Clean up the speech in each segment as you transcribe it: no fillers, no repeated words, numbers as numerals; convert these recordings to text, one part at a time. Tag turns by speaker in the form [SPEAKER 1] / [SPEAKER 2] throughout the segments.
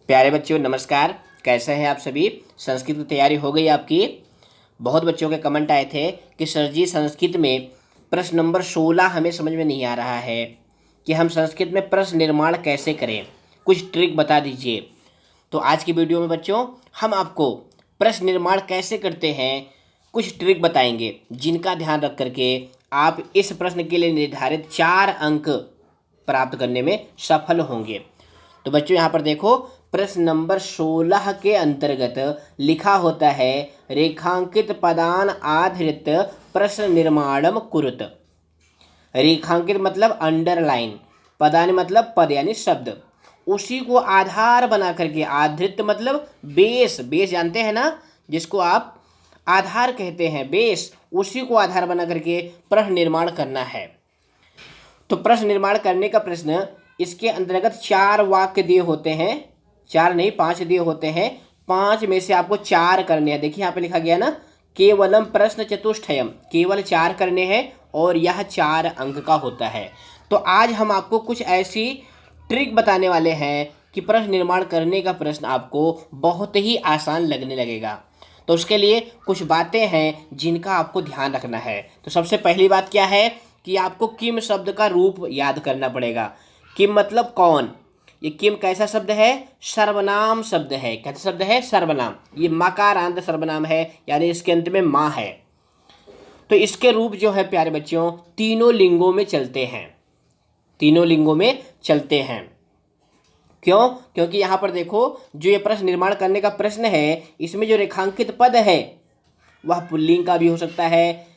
[SPEAKER 1] प्यारे बच्चों नमस्कार। कैसे हैं आप सभी। संस्कृत की तैयारी हो गई आपकी। बहुत बच्चों के कमेंट आए थे कि सर जी संस्कृत में प्रश्न नंबर 16 हमें समझ में नहीं आ रहा है कि हम संस्कृत में प्रश्न निर्माण कैसे करें, कुछ ट्रिक बता दीजिए। तो आज की वीडियो में बच्चों हम आपको प्रश्न निर्माण कैसे करते हैं कुछ ट्रिक बताएंगे, जिनका ध्यान रख करके आप इस प्रश्न के लिए निर्धारित 4 अंक प्राप्त करने में सफल होंगे। तो बच्चों यहाँ पर देखो, प्रश्न नंबर 16 के अंतर्गत लिखा होता है रेखांकित पदान आधृत प्रश्न निर्माणम कुरुत। रेखांकित मतलब अंडरलाइन, पदान मतलब पद यानी शब्द, उसी को आधार बना करके, आधृत मतलब बेस, बेस जानते हैं ना जिसको आप आधार कहते हैं, बेस, उसी को आधार बना करके प्रश्न निर्माण करना है। तो प्रश्न निर्माण करने का प्रश्न, इसके अंतर्गत 4 वाक्य दिए होते हैं, 4 नहीं 5 दिए होते हैं। 5 में से आपको 4 करने हैं। देखिए यहाँ पे लिखा गया ना, केवलम प्रश्न चतुष्टयम, केवल 4 करने हैं और यह 4 अंक का होता है। तो आज हम आपको कुछ ऐसी ट्रिक बताने वाले हैं कि प्रश्न निर्माण करने का प्रश्न आपको बहुत ही आसान लगने लगेगा। तो उसके लिए कुछ बातें हैं जिनका आपको ध्यान रखना है। तो सबसे पहली बात क्या है कि आपको किम शब्द का रूप याद करना पड़ेगा। किम मतलब कौन। ये किम कैसा शब्द है, सर्वनाम शब्द है। कैसा शब्द है, सर्वनाम। ये मकारांत सर्वनाम है, यानी इसके अंत में माँ है। तो इसके रूप जो है प्यारे बच्चों, तीनों लिंगों में चलते हैं, तीनों लिंगों में चलते हैं। क्यों? क्योंकि यहाँ पर देखो, जो ये प्रश्न निर्माण करने का प्रश्न है, इसमें जो रेखांकित पद है वह पुल्लिंग का भी हो सकता है,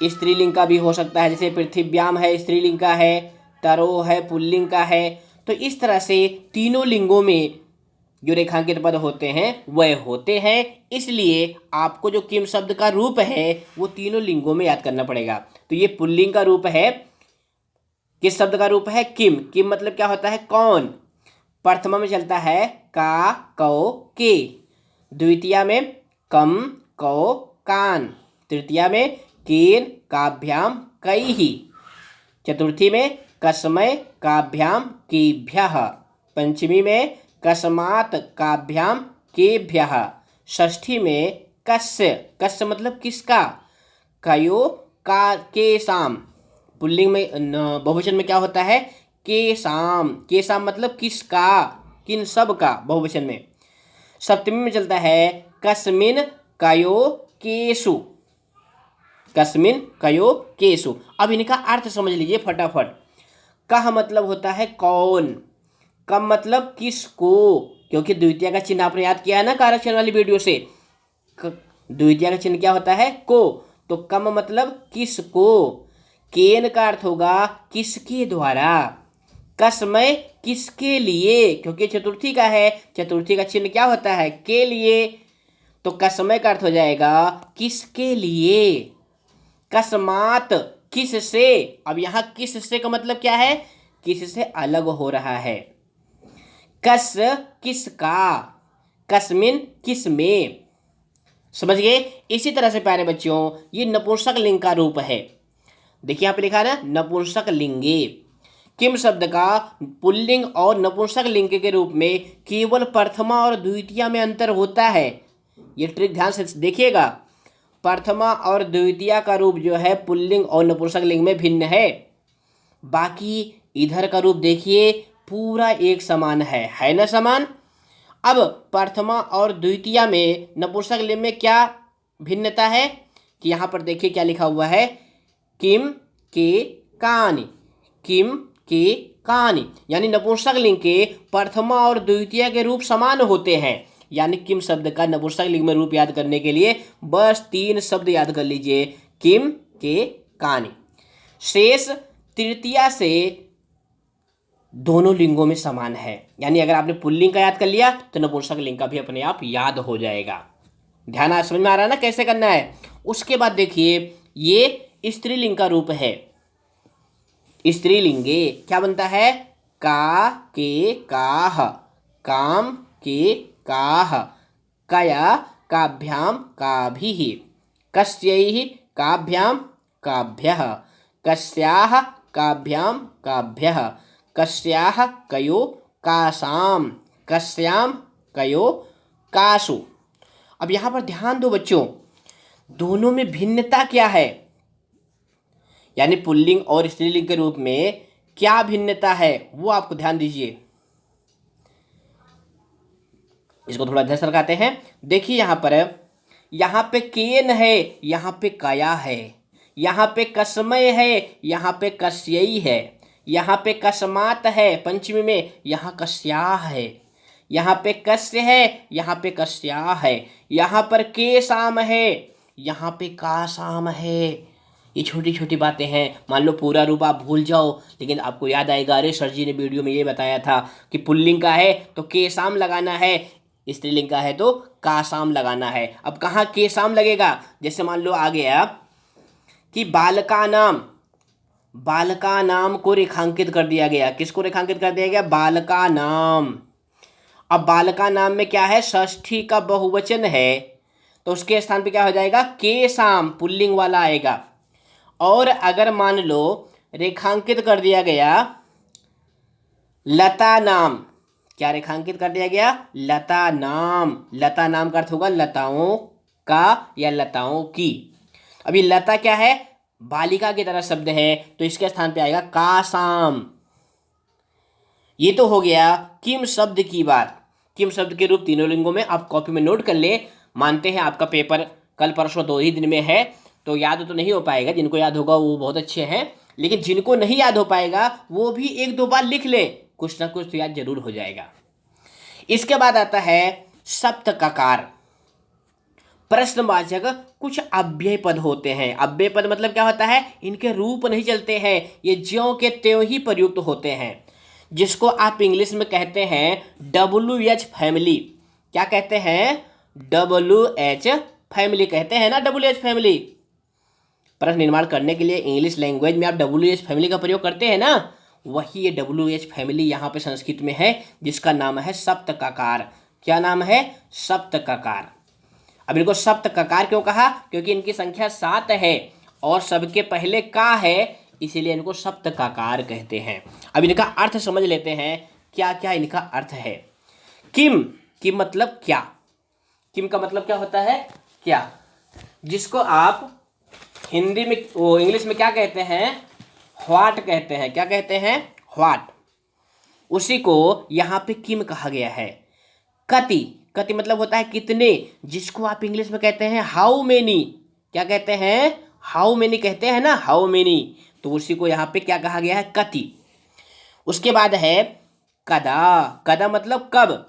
[SPEAKER 1] स्त्रीलिंग का भी हो सकता है। जैसे पृथिव्याम है, स्त्रीलिंग का है, तरो है, पुल्लिंग का है। तो इस तरह से तीनों लिंगों में जो रेखांकित पद होते हैं वह होते हैं। इसलिए आपको जो किम शब्द का रूप है वो तीनों लिंगों में याद करना पड़ेगा। तो ये पुल्लिंग का रूप है। किस शब्द का रूप है, किम। किम मतलब क्या होता है, कौन। प्रथमा में चलता है का, कौ, के। द्वितीया में कम, कौ, कान। तृतीया में केन, काभ्याम, कैहि। चतुर्थी में कस्मै, काभ्याम, केभ्यः। पंचमी में कस्मात्, काभ्याम, केभ्यः। षष्ठी में कस्य, कस्य मतलब किसका, कयो, का, केसाम। पुल्लिंग में बहुवचन में क्या होता है, केसाम। केसाम मतलब किसका, किन सब का, बहुवचन में। सप्तमी में चलता है कस्मिन, कयो, केसु। कस्मिन, कयो, केसु। अब इनका अर्थ समझ लीजिए फटाफट। कह मतलब होता है कौन, कम मतलब किसको, क्योंकि द्वितीय का चिन्ह आपने याद किया है ना कारक वाली वीडियो से। द्वितीय का चिन्ह क्या होता है, को। तो कम मतलब किसको। केन का अर्थ होगा किसके द्वारा। कसमय किसके लिए, क्योंकि चतुर्थी का है, चतुर्थी का चिन्ह क्या होता है, के लिए। तो कसमय का अर्थ हो जाएगा किसके लिए। कस्मात किससे। अब यहाँ किससे का मतलब क्या है, किससे अलग हो रहा है। कस किसका, कस्मिन किसमें। समझ गए। इसी तरह से प्यारे बच्चों ये नपुंसक लिंग का रूप है। देखिए यहाँ पे लिखा है ना, नपुंसक लिंगे। किम शब्द का पुल्लिंग और नपुंसक लिंग के रूप में केवल प्रथमा और द्वितीय में अंतर होता है। ये ट्रिक ध्यान से देखिएगा। प्रथमा और द्वितीय का रूप जो है पुल्लिंग और नपुंसक लिंग में भिन्न है। बाकी इधर का रूप देखिए पूरा एक समान है ना समान। अब प्रथमा और द्वितीय में नपुंसक लिंग में क्या भिन्नता है कि यहाँ पर देखिए क्या लिखा हुआ है, किम के कानि। किम के कानि यानी नपुंसक लिंग के प्रथमा और द्वितीय के रूप समान होते हैं। यानी किम शब्द का नपुंसक लिंग में रूप याद करने के लिए बस 3 शब्द याद कर लीजिए, किम के कानि। शेष तृतीया से दोनों लिंगों में समान है। यानी अगर आपने पुल्लिंग का याद कर लिया तो नपुंसक लिंग का भी अपने आप याद हो जाएगा। ध्यान समझ में आ रहा है ना कैसे करना है। उसके बाद देखिए ये स्त्रीलिंग का रूप है। स्त्रीलिंगे क्या बनता है, का के काह, काम के काह, कया काभ्याम काभिः, कस्यैः काभ्याम काभ्यः, कस्याः काभ्याम काभ्यः, कस्याः कयो कासाम, कस्याम कयो कासु। अब यहाँ पर ध्यान दो बच्चों, दोनों में भिन्नता क्या है, यानी पुल्लिंग और स्त्रीलिंग के रूप में क्या भिन्नता है वो आपको ध्यान दीजिए। इसको थोड़ा ध्यान से लगाते हैं। देखिए यहाँ पे केन है, यहाँ पे कया है, यहाँ पे कसमय है, यहाँ पे कस्यई है, यहाँ पे कस्मात है पंचमी में, यहाँ कस्याह है, यहाँ पे कस्य है, यहाँ पे कस्याह है, यहाँ पर के शाम है, यहाँ पे का शाम है। ये छोटी छोटी बातें हैं। मान लो पूरा रूप आप भूल जाओ, लेकिन आपको याद आएगा, अरे सर जी ने वीडियो में ये बताया था कि पुल्लिंग का है तो के शाम लगाना है, स्त्रीलिंग का है तो का शाम लगाना है। अब कहाँ के शाम लगेगा, जैसे मान लो आ गया कि बालका नाम को रेखांकित कर दिया गया। किसको रेखांकित कर दिया गया, बालका नाम। अब बालका नाम में क्या है, षष्ठी का बहुवचन है, तो उसके स्थान पे क्या हो जाएगा, के शाम पुल्लिंग वाला आएगा। और अगर मान लो रेखांकित कर दिया गया लता नाम, क्या रेखांकित कर दिया गया, लता नाम। लता नाम का अर्थ होगा लताओं का या लताओं की। अभी लता क्या है, बालिका की तरह शब्द है, तो इसके स्थान पे आएगा कासाम। ये तो हो गया किम शब्द की बात। किम शब्द के रूप तीनों लिंगों में आप कॉपी में नोट कर ले। मानते हैं आपका पेपर कल परसों 2 ही दिन में है, तो याद तो नहीं हो पाएगा। जिनको याद होगा वो बहुत अच्छे हैं, लेकिन जिनको नहीं याद हो पाएगा वो भी 1-2 बार लिख ले, कुछ ना कुछ तो याद जरूर हो जाएगा। इसके बाद आता है सप्तककार। प्रश्नवाचक कुछ अव्यय पद होते हैं। अव्यय पद मतलब क्या होता है, इनके रूप नहीं चलते हैं, ये ज्यों के त्यों ही प्रयुक्त होते हैं, जिसको आप इंग्लिश में कहते हैं WH फैमिली। क्या कहते हैं, WH फैमिली कहते हैं ना, WH फैमिली। प्रश्न निर्माण करने के लिए इंग्लिश लैंग्वेज में आप WH फैमिली का प्रयोग करते हैं ना, वही ये WH फैमिली यहाँ पे संस्कृत में है, जिसका नाम है सप्तककार। क्या नाम है, सप्तककार। अब इनको सप्तककार क्यों कहा, क्योंकि इनकी संख्या 7 है और सबके पहले का है, इसीलिए इनको सप्तककार कहते हैं। अब इनका अर्थ समझ लेते हैं, क्या क्या इनका अर्थ है। किम, किम मतलब क्या। किम का मतलब क्या होता है, क्या, जिसको आप हिंदी में वो इंग्लिश में क्या कहते हैं, व्हाट कहते हैं। क्या कहते हैं, व्हाट। उसी को यहाँ पे किम कहा गया है। कति, कति मतलब होता है कितने, जिसको आप इंग्लिश में कहते हैं हाउ मेनी। क्या कहते हैं, हाउ मेनी कहते हैं ना, हाउ मेनी, तो उसी को यहाँ पे क्या कहा गया है, कति। उसके बाद है कदा। कदा मतलब कब।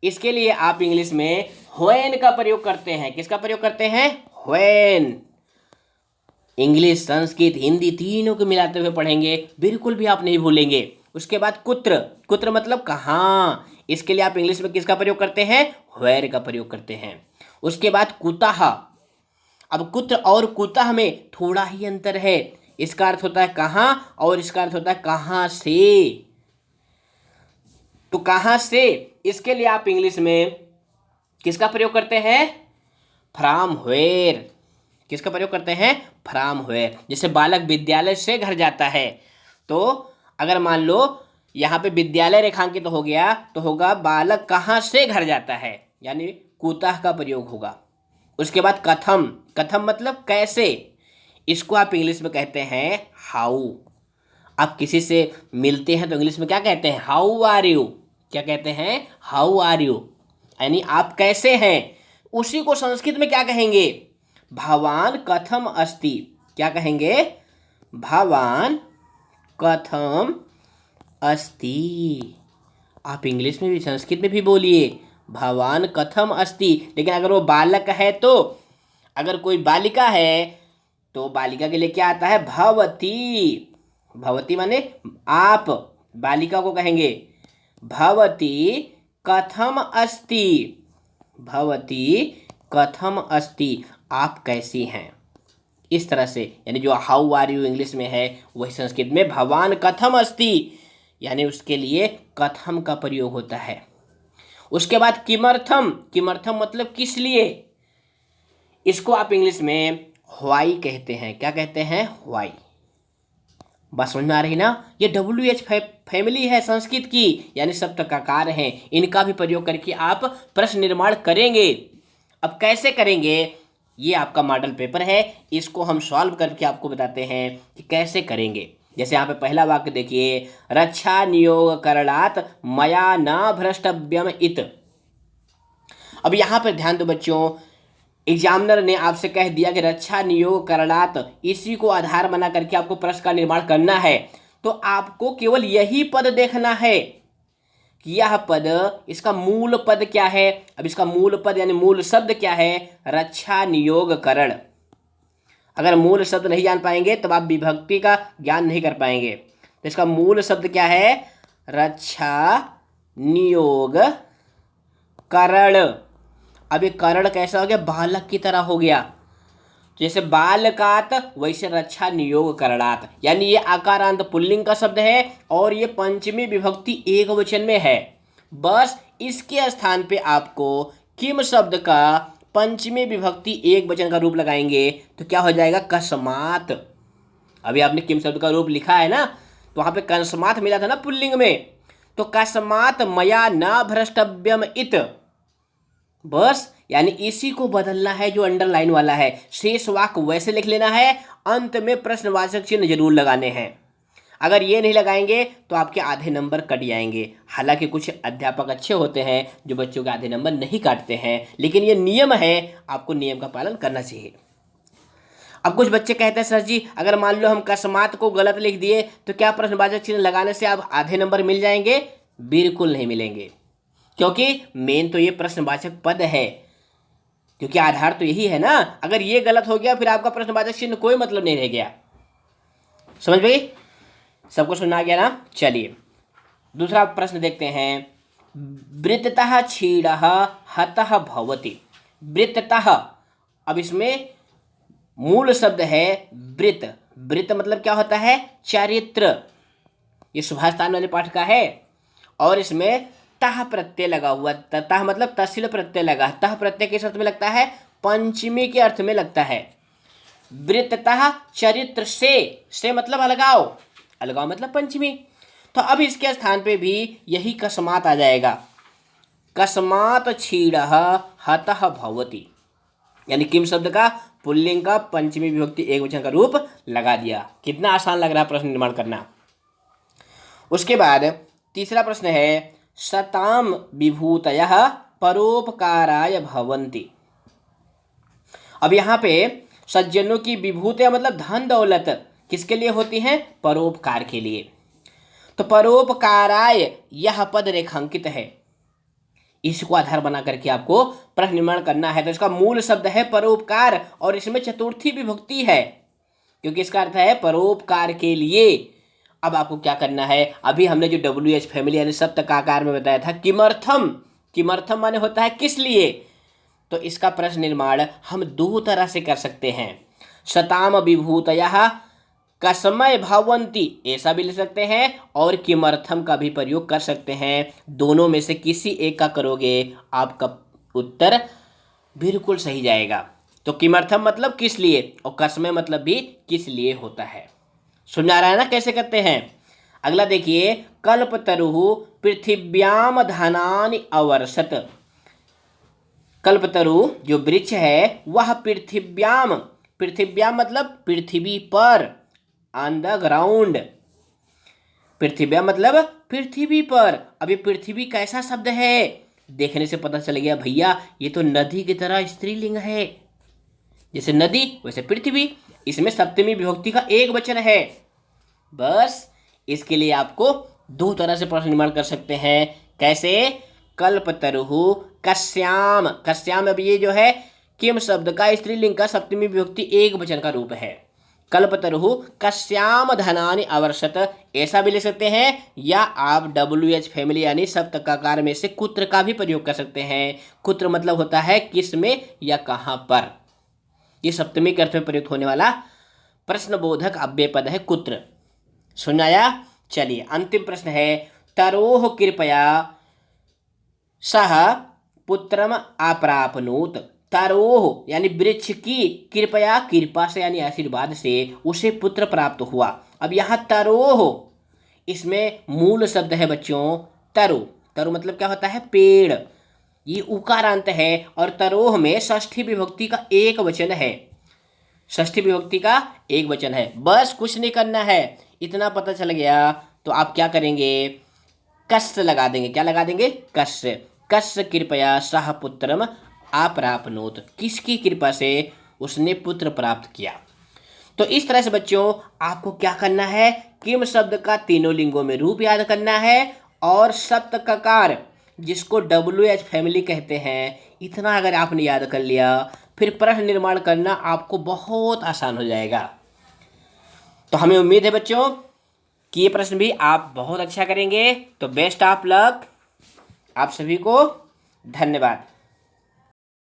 [SPEAKER 1] इसके लिए आप इंग्लिश में व्हेन का प्रयोग करते हैं। किसका प्रयोग करते हैं, व्हेन। इंग्लिश संस्कृत हिंदी तीनों को मिलाते हुए पढ़ेंगे, बिल्कुल भी आप नहीं भूलेंगे। उसके बाद कुत्र, कुत्र मतलब कहाँ। इसके लिए आप इंग्लिश में किसका प्रयोग करते हैं, वेयर का प्रयोग करते हैं। उसके बाद कुतः। अब कुत्र और कुतः में थोड़ा ही अंतर है। इसका अर्थ होता है कहाँ और इसका अर्थ होता है कहाँ से। तो कहाँ से, इसके लिए आप इंग्लिश में किसका प्रयोग करते हैं, फ्रॉम वेयर। किसका प्रयोग करते हैं, फ्रॉम वेयर। जैसे बालक विद्यालय से घर जाता है, तो अगर मान लो यहाँ पे विद्यालय रेखांकित हो गया तो होगा बालक कहाँ से घर जाता है, यानी कुतः का प्रयोग होगा। उसके बाद कथम, कथम मतलब कैसे। इसको आप इंग्लिश में कहते हैं हाउ। आप किसी से मिलते हैं तो इंग्लिश में क्या कहते हैं, हाउ आर यू। क्या कहते हैं, हाउ आर यू, यानी आप कैसे हैं। उसी को संस्कृत में क्या कहेंगे, भवान कथम अस्ति। क्या कहेंगे, भवान कथम अस्ति। आप इंग्लिश में भी संस्कृत में भी बोलिए भवान कथम अस्ति। लेकिन अगर वो बालक है तो, अगर कोई बालिका है तो बालिका के लिए क्या आता है, भवती। भवती माने आप, बालिका को कहेंगे भवती कथम अस्ति। भवती कथम अस्ति, आप कैसी हैं। इस तरह से, यानी जो हाउ आर यू इंग्लिश में है वही संस्कृत में भवान कथम अस्ति, यानी उसके लिए कथम का प्रयोग होता है। उसके बाद किमर्थम, किमर्थम मतलब किस लिए। इसको आप इंग्लिश में व्हाई कहते हैं। क्या कहते हैं, व्हाई। बात समझ में आ रही ना। ये WH फैमिली है संस्कृत की, यानी सप्तकाकार हैं, इनका भी प्रयोग करके आप प्रश्न निर्माण करेंगे। अब कैसे करेंगे, ये आपका मॉडल पेपर है, इसको हम सॉल्व करके आपको बताते हैं कि कैसे करेंगे। जैसे यहाँ पे पहला वाक्य देखिए, रक्षा नियोग करणात् मया न भ्रष्टव्यम इत। अब यहाँ पर ध्यान दो बच्चों, एग्जामिनर ने आपसे कह दिया कि रक्षा नियोग करणात्, इसी को आधार बना करके आपको प्रश्न का निर्माण करना है। तो आपको केवल यही पद देखना है कि यह पद, इसका मूल पद क्या है। अब इसका मूल पद यानी मूल शब्द क्या है, रक्षा नियोग करण। अगर मूल शब्द नहीं जान पाएंगे तब आप विभक्ति का ज्ञान नहीं कर पाएंगे। तो इसका मूल शब्द क्या है, रक्षा नियोग करण। अब ये करण कैसा हो गया, बालक की तरह हो गया। जैसे बालकात वैसे रक्षा नियोग करणात्, यानी ये आकारांत पुल्लिंग का शब्द है और ये पंचमी विभक्ति एक वचन में है। बस इसके स्थान पे आपको किम शब्द का पंचमी विभक्ति एक वचन का रूप लगाएंगे तो क्या हो जाएगा, कस्मात्। अभी आपने किम शब्द का रूप लिखा है ना, तो वहां पे कस्मात् मिला था ना पुल्लिंग में, तो कस्मात् मया न भ्रष्टव्यम इत। बस यानी इसी को बदलना है जो अंडरलाइन वाला है, शेष वाक्य वैसे लिख लेना है, अंत में प्रश्नवाचक चिन्ह जरूर लगाने हैं। अगर ये नहीं लगाएंगे तो आपके आधे नंबर कट जाएंगे। हालांकि कुछ अध्यापक अच्छे होते हैं जो बच्चों के आधे नंबर नहीं काटते हैं, लेकिन ये नियम है, आपको नियम का पालन करना चाहिए। अब कुछ बच्चे कहते हैं सर जी अगर मान लो हम कस्मात को गलत लिख दिए तो क्या प्रश्नवाचक चिन्ह लगाने से आप आधे नंबर मिल जाएंगे? बिल्कुल नहीं मिलेंगे, क्योंकि मेन तो ये प्रश्नवाचक पद है, क्योंकि आधार तो यही है ना। अगर ये गलत हो गया फिर आपका प्रश्नवाचक चिन्ह कोई मतलब नहीं रह गया। समझ गई, सबको सुनना गया ना। चलिए दूसरा प्रश्न देखते हैं, वृत्ततः क्षीणः हतः भवति। वृत्ततः, अब इसमें मूल शब्द है वृत्त। वृत्त मतलब क्या होता है, चरित्र। ये सुभाषतान वाले पाठ का है और इसमें तह प्रत्यय लगा हुआ, तह मतलब तहसील प्रत्यय लगा। तह प्रत्यय किस अर्थ में लगता है, पंचमी के अर्थ में लगता है। वृत्ततः चरित्र से मतलब अलगाव, अलगाव मतलब पंचमी। तो अब इसके स्थान पे भी यही कस्मात आ जाएगा, कस्मात क्षीणः हतः भवति, यानी किम शब्द का पुल्लिंग का पंचमी विभक्ति एक वचन का रूप लगा दिया। कितना आसान लग रहा है प्रश्न निर्माण करना। उसके बाद तीसरा प्रश्न है, सताम विभूतयः परोपकाराय भवन्ति। अब यहाँ पे सज्जनों की विभूतियाँ मतलब धन दौलत किसके लिए होती हैं, परोपकार के लिए। तो परोपकाराय यह पद रेखांकित है, इसको आधार बना करके आपको प्रश्न निर्माण करना है। तो इसका मूल शब्द है परोपकार और इसमें चतुर्थी विभक्ति है, क्योंकि इसका अर्थ है परोपकार के लिए। अब आपको क्या करना है, अभी हमने जो WH फैमिली यानी सप्तकाकार में बताया था, किमर्थम, किमर्थम माने होता है किस लिए। तो इसका प्रश्न निर्माण हम दो तरह से कर सकते हैं, सताम विभूतयः कसमय भवन्ति ऐसा भी लिख सकते हैं और किमर्थम का भी प्रयोग कर सकते हैं। दोनों में से किसी एक का करोगे आपका उत्तर बिल्कुल सही जाएगा। तो किमर्थम मतलब किस लिए और कसमय मतलब भी किस लिए होता है। सुन आ रहा है ना कैसे करते हैं। अगला देखिए, कल्पतरुः पृथिव्याम धनानि अवर्षत। कल्पतरु जो वृक्ष है वह पृथिव्याम, पृथिव्याम मतलब पृथ्वी पर, ऑन द ग्राउंड। पृथिव्याम मतलब पृथ्वी पर। अब ये पृथ्वी कैसा शब्द है, देखने से पता चल गया भैया ये तो नदी की तरह स्त्रीलिंग है, जैसे नदी वैसे पृथ्वी। इसमें सप्तमी विभक्ति का एक वचन है। बस इसके लिए आपको दो तरह से प्रश्न निर्माण कर सकते हैं। कैसे, कल्पतरुः कस्याम, कस्याम अब ये जो है किम शब्द का स्त्रीलिंग का सप्तमी विभक्ति एक वचन का रूप है। कल्पतरुः कस्याम धनानि अवर्षत ऐसा भी लिख सकते हैं, या आप WH फैमिली यानी सप्तकाकार में से कुत्र का भी प्रयोग कर सकते हैं। कुत्र मतलब होता है किस में या कहाँ पर। ये सप्तमी के अर्थ में प्रयुक्त होने वाला प्रश्नबोधक अव्यय पद है कुत्र। सुनाया। चलिए अंतिम प्रश्न है, तरोह कृपया सह पुत्रम अप्राप्नोत। तरोह यानी वृक्ष की, कृपया कृपा से यानी आशीर्वाद से उसे पुत्र प्राप्त हुआ। अब यहाँ तरोह, इसमें मूल शब्द है बच्चों तरु। तरु मतलब क्या होता है? पेड़। ये उकारांत है और तरोह में षष्ठी विभक्ति का एक वचन है। षष्ठी विभक्ति का एक वचन है। बस कुछ नहीं करना है, इतना पता चल गया तो आप क्या करेंगे? कस्य लगा देंगे। क्या लगा देंगे? कस्य। कस्य कृपया सह पुत्रम अप्राप्नोत, किसकी कृपा से उसने पुत्र प्राप्त किया। तो इस तरह से बच्चों आपको क्या करना है? किम शब्द का तीनों लिंगों में रूप याद करना है और सप्त ककार जिसको WH फैमिली कहते हैं, इतना अगर आपने याद कर लिया फिर प्रश्न निर्माण करना आपको बहुत आसान हो जाएगा। तो हमें उम्मीद है बच्चों कि ये प्रश्न भी आप बहुत अच्छा करेंगे। तो बेस्ट ऑफ लक आप सभी को, धन्यवाद।